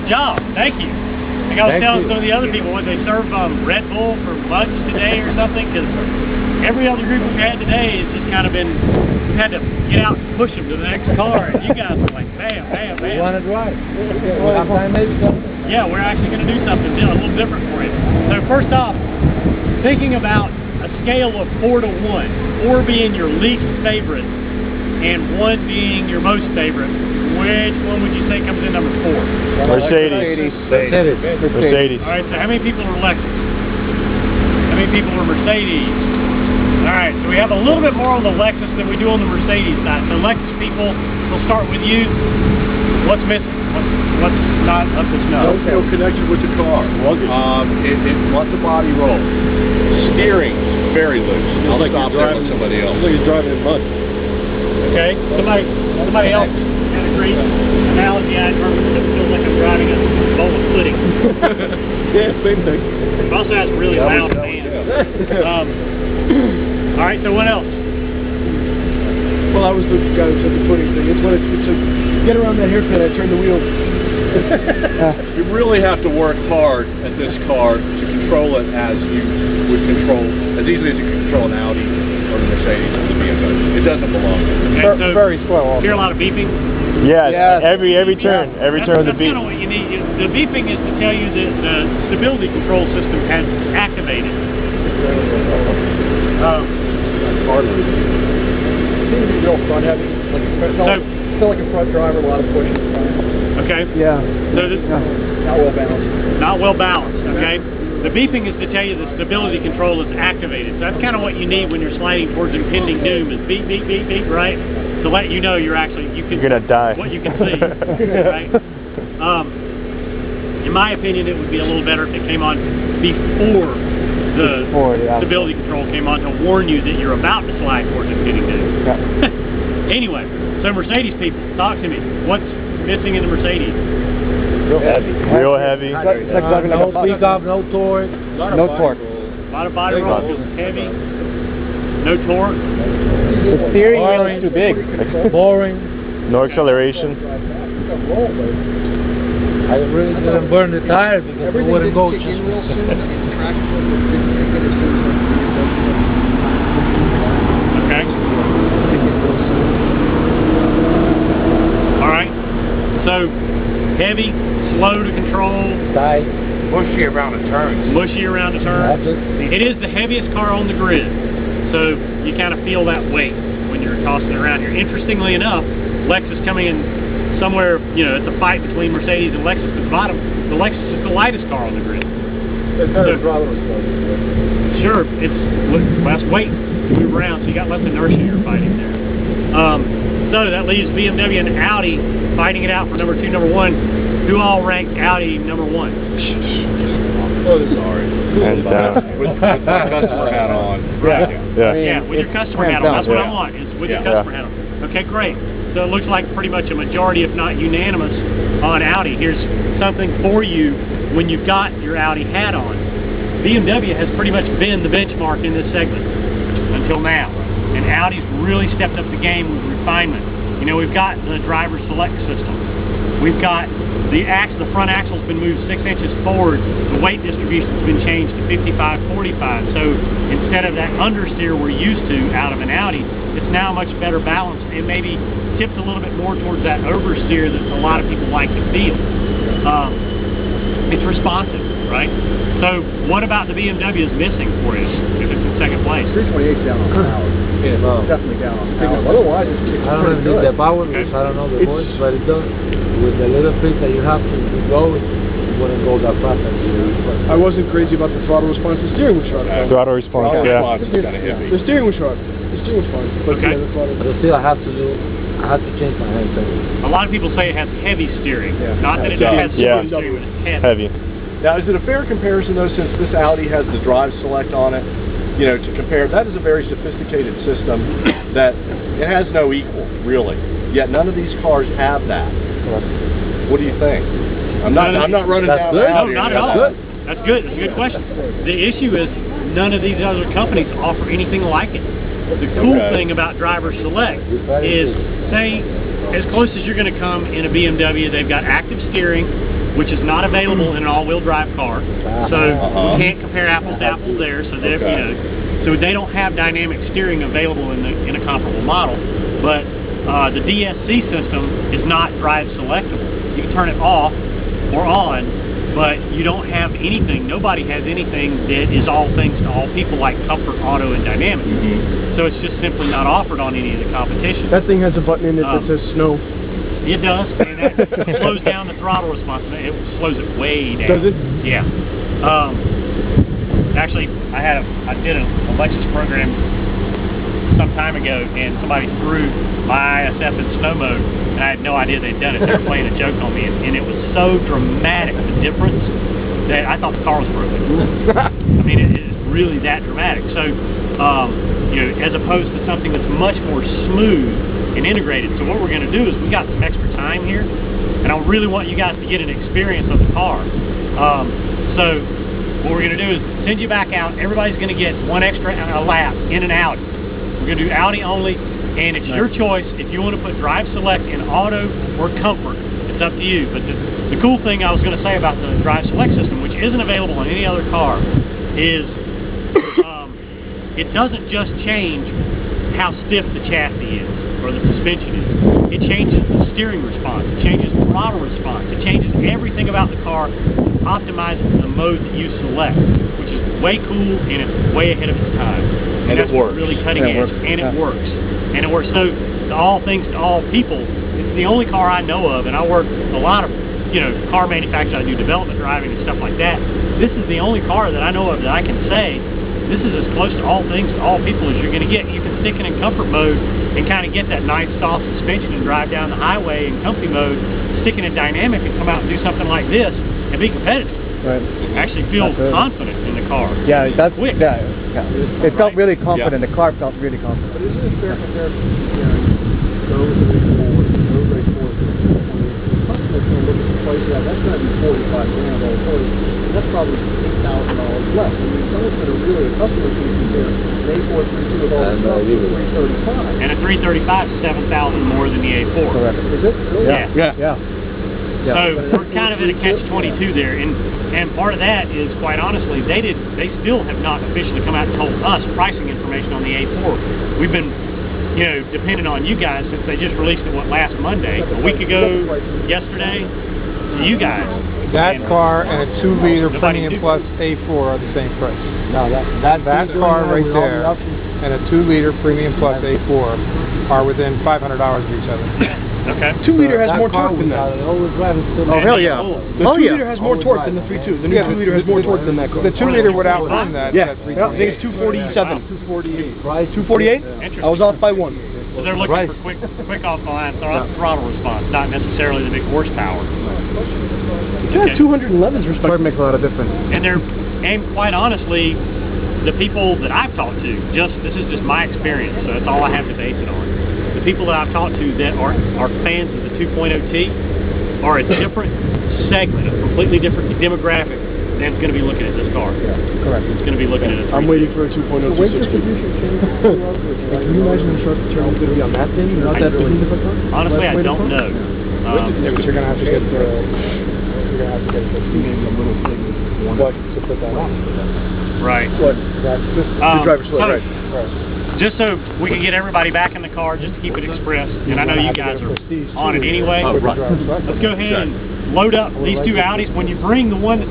Good job. Thank you. Like I was telling some of the other people, what they serve Red Bull for lunch today or something, because every other group we've had today has just kind of been, we've had to get out and push them to the next car, and you guys are like, bam, bam, bam. We want it right. Yeah, we're actually going to do something a little different for you. So first off, thinking about a scale of 4 to 1, 4 being your least favorite and 1 being your most favorite, which one would you say comes in number 4? Mercedes. All right, so how many people are Lexus? How many people are Mercedes? All right, so we have a little bit more on the Lexus than we do on the Mercedes side. So Lexus people, we'll start with you. What's missing? What's not up to snuff? No feel connection with the car. It lots of body roll. Steering very loose. I'll stop there with somebody else. It's like you're driving in mud. Okay, somebody else had a great analogy I heard that feels like I'm driving a bowl of pudding. Yeah, same thing. It also has really loud fans. All right, so what else? Well, I was the guy who said the pudding thing. It's when it's a get around that hairpin, I turn the wheel. You really have to work hard at this car to control it as you would control, as easily as you can control an Audi or a Mercedes or the BMW. It doesn't belong there. Okay, so very slow. Hear a lot of beeping? Yes, every turn, every turn of the beep. That's kind of what you need. The beeping is to tell you that the stability control system has activated. Seems to be real front heavy. Feel like a front driver, a lot of pushing. Okay. Yeah. So not well balanced. Not well balanced. Okay. The beeping is to tell you the stability control is activated. So that's kind of what you need when you're sliding towards impending doom. Is beep, beep, beep, beep, right? To let you know you're gonna die. What you can see, right? In my opinion, it would be a little better if it came on before the stability control came on to warn you that you're about to slide towards impending doom. Yeah. Anyway, so Mercedes people, talk to me. What's missing in the Mercedes? Real heavy. No speak off, no torque. No torque. A lot of body roll, feels heavy. No torque. The steering wheel is too big. Boring. No acceleration. I really didn't burn the tires because it wouldn't go. Okay. Alright. So, heavy, slow to control. Tight. Mushy around the turns. Mushy around the turns. It is the heaviest car on the grid. So, you kind of feel that weight when you're tossing it around here. Interestingly enough, Lexus coming in somewhere, you know, it's a fight between Mercedes and Lexus at the bottom. The Lexus is the lightest car on the grid. Sure, it's less weight to move around, so you got less inertia you're fighting there. So that leaves BMW and Audi fighting it out for number 2, number 1. Who all ranked Audi number 1? Oh, sorry. Hands down. With my customer hat on. Right. Yeah. With your customer hat on. That's what I want, is with your customer hat on. Okay, great. So it looks like pretty much a majority, if not unanimous, on Audi. Here's something for you when you've got your Audi hat on. BMW has pretty much been the benchmark in this segment until now. And Audi's really stepped up the game with refinement. You know, we've got the driver select system. We've got the front axle's been moved 6 inches forward. The weight distribution's been changed to 55-45. So instead of that understeer we're used to out of an Audi, it's now much better balanced and maybe tips a little bit more towards that oversteer that a lot of people like to feel. It's responsive, right? So what about the BMW is missing for you if it's in second place? 328 down on power. Yeah, definitely down on power. Otherwise, it's I don't know the power because I don't know the voice, but it does. With the little bit that you have to go, it wouldn't go that fast. I wasn't crazy about the throttle response. The steering was sharp. Throttle response, The steering was sharp. The steering was fine. But Okay. yeah, the throttle. But still, I have to change my handset. A lot of people say it has heavy steering. Yeah. Not that it has super steering, but it's heavy. Now, is it a fair comparison, though, since this Audi has the drive select on it, you know, to compare, that is a very sophisticated system that it has no equal, really. Yet none of these cars have that. What do you think? I'm not running down the Audi. No, not at all. That's good. That's a good question. The issue is none of these other companies offer anything like it. The cool thing about Driver Select is, say, as close as you're going to come in a BMW, they've got active steering, which is not available in an all-wheel drive car. So we can't compare apples to apples there. So they, so they don't have dynamic steering available in a comparable model. But the DSC system is not drive selectable. You can turn it off or on, but you don't have anything. Nobody has anything that is all things to all people like comfort, auto, and dynamic. So it's just simply not offered on any of the competition. That thing has a button in it that says snow. It does, and that slows down the throttle response. It slows it way down. Does it? Yeah. Actually, I did a Lexus program some time ago, and somebody threw my ISF in snow mode, and I had no idea they'd done it. They were playing a joke on me, and it was so dramatic, the difference, that I thought the car was broken. I mean, it is really that dramatic. So, you know, as opposed to something that's much more smooth and integrated. So what we're going to do is we got some extra time here, and I really want you guys to get an experience of the car. So what we're going to do is send you back out. Everybody's going to get one extra lap in an Audi. We're going to do Audi only, and it's your choice if you want to put drive select in auto or comfort. It's up to you. But the cool thing I was going to say about the drive select system, which isn't available on any other car, is it doesn't just change how stiff the chassis is or the suspension is. It changes the steering response. It changes the throttle response. It changes everything about the car, optimizes the mode that you select, which is way cool and it's way ahead of its time. And that's it works. Really cutting edge. And it works. And it works. So to all things to all people, it's the only car I know of, and I work a lot of car manufacturers. I do development driving and stuff like that. This is the only car that I know of that I can say this is as close to all things to all people as you're going to get. You can stick it in comfort mode and kind of get that nice soft suspension and drive down the highway in comfy mode, stick it in dynamic and come out and do something like this and be competitive. Right. Actually feel confident in the car. Yeah, that's quick. Yeah. It felt really confident. The car felt really confident. But isn't it fair comparison to those forward, those race forward, customers can look at the price of that. That's going to be $45,000. That's probably $8,000 less. I mean, someone's going to really, a customer's going to compare an A432 with all the stuff to 335. And a 335 is $7,000 more than the A4. Correct. Is it? Really? Yeah. So we're kind of at a catch-22 there, and part of that is, quite honestly, they still have not officially come out and told us pricing information on the A4. We've been, depending on you guys since they just released it last Monday, a week ago, yesterday, to you guys. That car and a 2-liter Premium Plus A4 are the same price. No, that car right there and a 2-liter Premium Plus A4 are within $500 of each other. Okay. 2-liter has more torque than that. Oh, hell yeah. The 2-liter has more torque than the 3.2. The new 2-liter has more torque than that car. The 2-liter would outrun that. Yeah. That I think it's 247. 248. 248? I was off by 1. So they're looking for quick off the line throttle response, not necessarily the big horsepower. Yeah, 211's respect. It makes a lot of difference. And quite honestly, the people that I've talked to, this is just my experience, so that's all I have to base it on. The people that I've talked to that are fans of the 2.0T are a different segment, a completely different demographic than's going to be looking at this car. Yeah, correct. It's going to be looking at it. I'm waiting for a 2.0. The weight distribution change. Can you imagine the short term is going to be on that thing? Not that big of a car? Honestly, I don't know. But you're going to have to get the little thing to put that on. Right. What? The driver's select. Right. Just so we can get everybody back in the car, just to keep it express, and I know you guys are on it anyway. Right. Let's go ahead and load up these two Audis. When you bring the one that's in